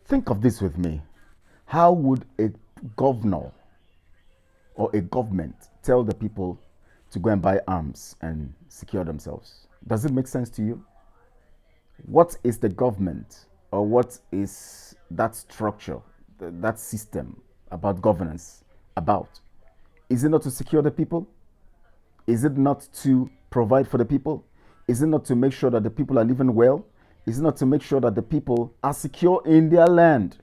Think of this with me. How would a governor or a government tell the people to go and buy arms and secure themselves? Does it make sense to you? What is the government or what is that structure, that system about governance about? Is it not to secure the people? Is it not to provide for the people? Is it not to make sure that the people are living well? Is it not to make sure that the people are secure in their land?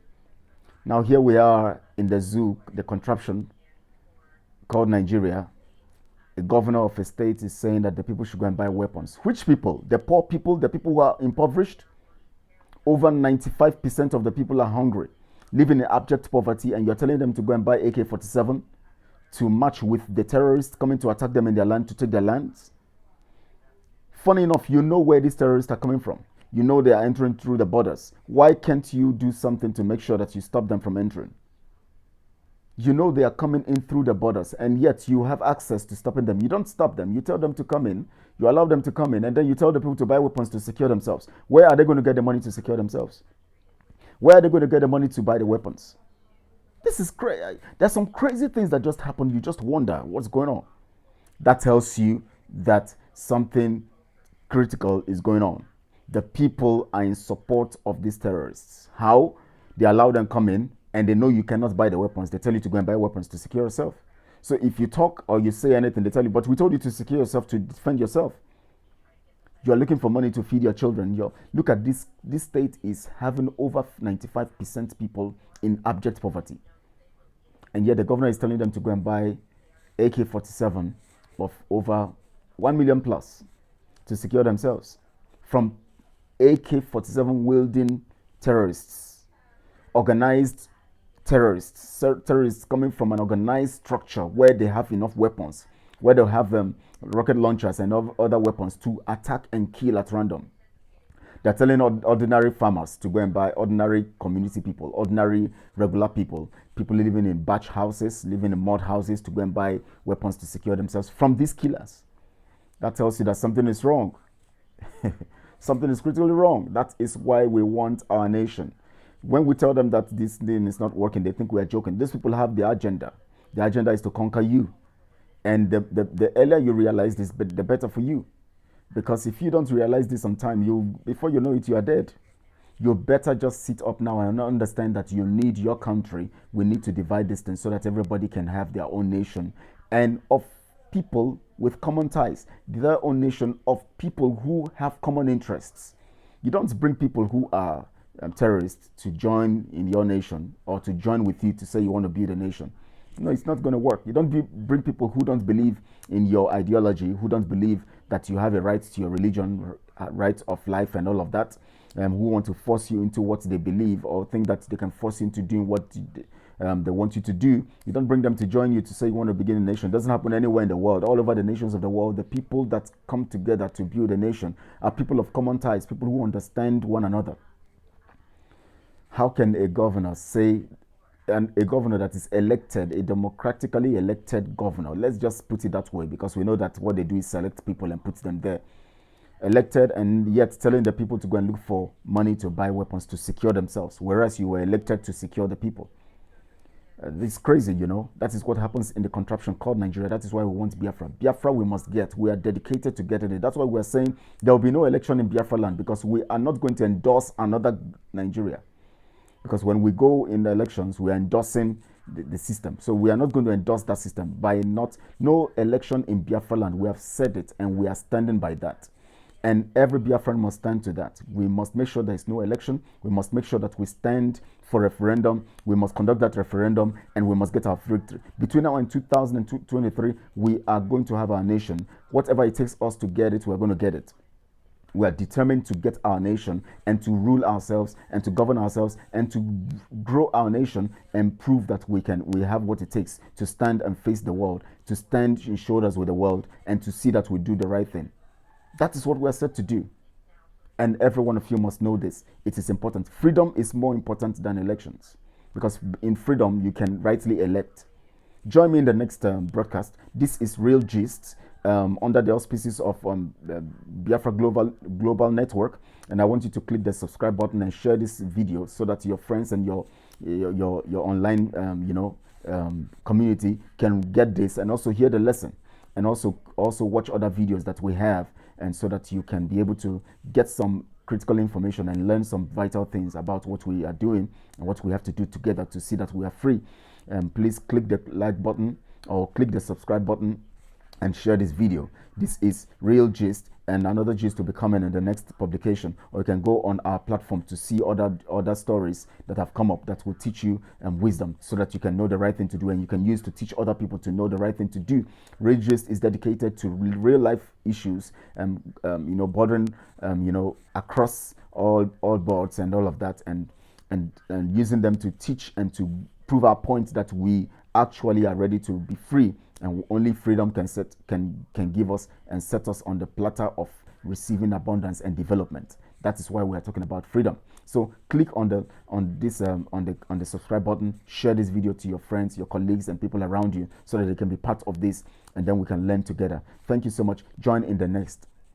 Now, here we are in the zoo, the contraption called Nigeria. A governor of a state is saying that the people should go and buy weapons. Which people? The poor people, the people who are impoverished? Over 95% of the people are hungry, living in abject poverty, and you're telling them to go and buy AK-47 to match with the terrorists coming to attack them in their land, to take their lands? Funny enough, you know where these terrorists are coming from. You know they are entering through the borders. Why can't you do something to make sure that you stop them from entering? You know they are coming in through the borders, and yet you have access to stopping them. You don't stop them. You tell them to come in. You allow them to come in, and then you tell the people to buy weapons to secure themselves. Where are they going to get the money to secure themselves? Where are they going to get the money to buy the weapons? This is crazy. There's some crazy things that just happen. You just wonder what's going on. That tells you that something critical is going on. The people are in support of these terrorists. How? They allow them come in, and they know you cannot buy the weapons. They tell you to go and buy weapons to secure yourself. So if you talk or you say anything, they tell you, but we told you to secure yourself, to defend yourself. You're looking for money to feed your children. Look at this. This state is having over 95% people in abject poverty. And yet the governor is telling them to go and buy AK-47 of over 1 million plus to secure themselves from AK-47 wielding terrorists, organized terrorists coming from an organized structure where they have enough weapons, where they have rocket launchers and other weapons to attack and kill at random. They're telling ordinary farmers to go and buy, ordinary community people, ordinary regular people living in batch houses, living in mud houses, to go and buy weapons to secure themselves from these killers. That tells you that something is wrong. Something is critically wrong. That is why we want our nation. When we tell them that this thing is not working, they think we are joking. These people have the agenda. The agenda is to conquer you. And the earlier you realize this, the better for you. Because if you don't realize this on time, before you know it, you are dead. You better just sit up now and understand that you need your country. We need to divide this thing so that everybody can have their own nation. And of people with common ties, their own nation, of people who have common interests. You don't bring people who are terrorists to join in your nation or to join with you to say you want to build a nation. No, it's not going to work. You don't bring people who don't believe in your ideology, who don't believe that you have a right to your religion, right of life and all of that, who want to force you into what they believe or think that they can force you into doing what they want you to do. You don't bring them to join you to say you want to begin a nation. It doesn't happen anywhere in the world. All over the nations of the world, the people that come together to build a nation are people of common ties, people who understand one another. How can a governor say, and a governor that is elected, a democratically elected governor, let's just put it that way, because we know that what they do is select people and put them there, elected, and yet telling the people to go and look for money to buy weapons to secure themselves, whereas you were elected to secure the people. It's crazy, you know. That is what happens in the contraption called Nigeria. That is why we want Biafra. Biafra we must get. We are dedicated to getting it. That's why we're saying there will be no election in Biafra land, because we are not going to endorse another Nigeria. Because when we go in the elections, we are endorsing the system. So we are not going to endorse that system by no election in Biafra land. We have said it and we are standing by that. And every Biafran must stand to that. We must make sure there is no election. We must make sure that we stand for referendum. We must conduct that referendum and we must get our victory. Between now and 2023, we are going to have our nation. Whatever it takes us to get it, we're going to get it. We are determined to get our nation and to rule ourselves and to govern ourselves and to grow our nation and prove that we have what it takes to stand and face the world, to stand in shoulders with the world and to see that we do the right thing. That is what we are set to do. And every one of you must know this. It is important. Freedom is more important than elections, because in freedom you can rightly elect. Join me in the next broadcast. This is Real Gist. Under the auspices of Biafra Global Network. And I want you to click the subscribe button and share this video so that your friends and your online community can get this and also hear the lesson, and also watch other videos that we have, and so that you can be able to get some critical information and learn some vital things about what we are doing and what we have to do together to see that we are free. Please click the like button or click the subscribe button and share this video. This is Real Gist, and another gist will be coming in the next publication. Or you can go on our platform to see other stories that have come up that will teach you wisdom, so that you can know the right thing to do and you can use to teach other people to know the right thing to do. Real Gist is dedicated to real life issues, bordering across all boards and all of that, and using them to teach and to prove our point that we actually are ready to be free, and only freedom can give us and set us on the platter of receiving abundance and development. That is why we are talking about freedom. So click on the subscribe button, share this video to your friends, your colleagues, and people around you, so that they can be part of this, and then we can learn together. Thank you so much. Join in the next